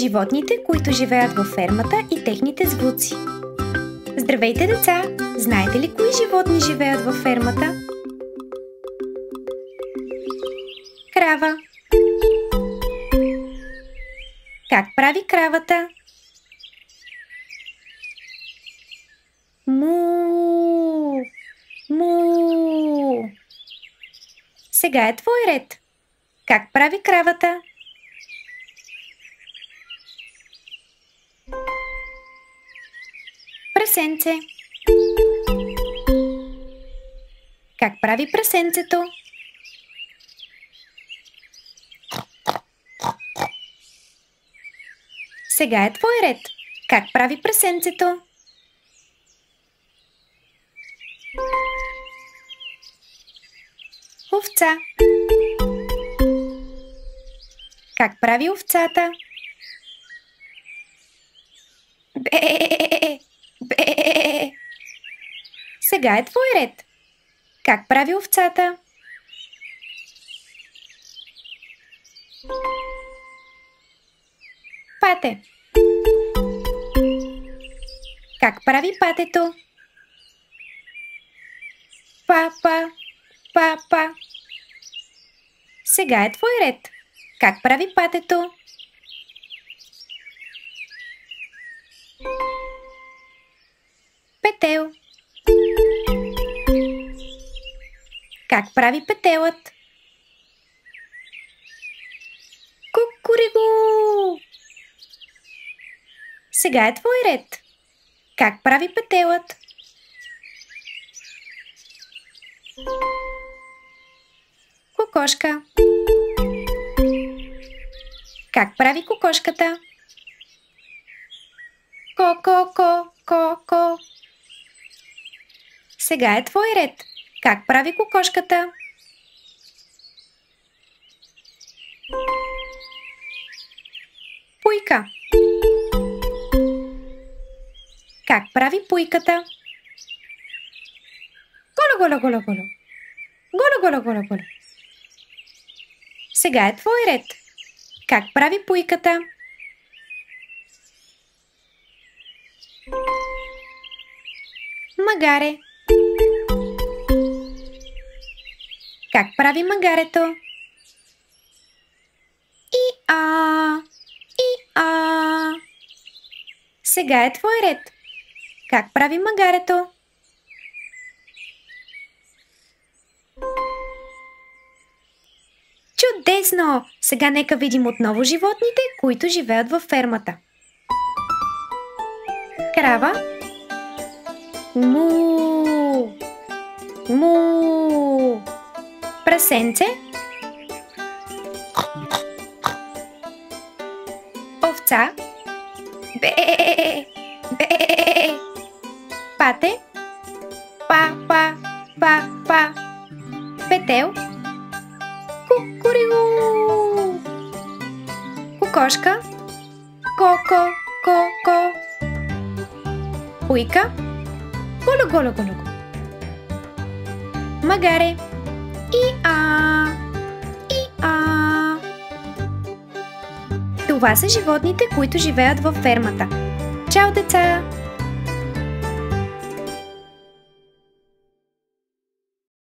Животните, които живеят във фермата и техните звуци. Здравейте, деца! Знаете ли кои животни живеят във фермата? Крава. Как прави кравата? Му! Му! Сега е твой ред. Как прави кравата? Прасенце. Как прави прасенцето? Сега е твой ред. Как прави прасенцето? Овца. Как прави овцата? Бе! Бе! Сега е твой ред. Как прави овцата? Пате. Как прави патето? Папа, папа. Сега е твой ред. Как прави патето? Петел. Как прави петелът? Кукуриго! Сега е твой ред. Как прави петелът? Кокошка. Как прави кокошката? Ко-ко-ко-ко-ко. Сега е твой ред. Как прави кокошката? Пуйка. Как прави пуйката? Голо-голо-голо-голо. Голо-голо-голо-голо. Сега е твой ред. Как прави пуйката? Магаре. Как прави магарето? И-а! И-а! Сега е твой ред. Как прави магарето? Чудесно! Сега нека видим отново животните, които живеят във фермата. Крава. Му! Му! Прасенце. Овца. Бе! Бе! Пате. Па. Петел. Кукуриго. Кокошка. Ко. Пуйка. Голо. Магаре. И-а. Това са животните, които живеят във фермата. Чао, деца!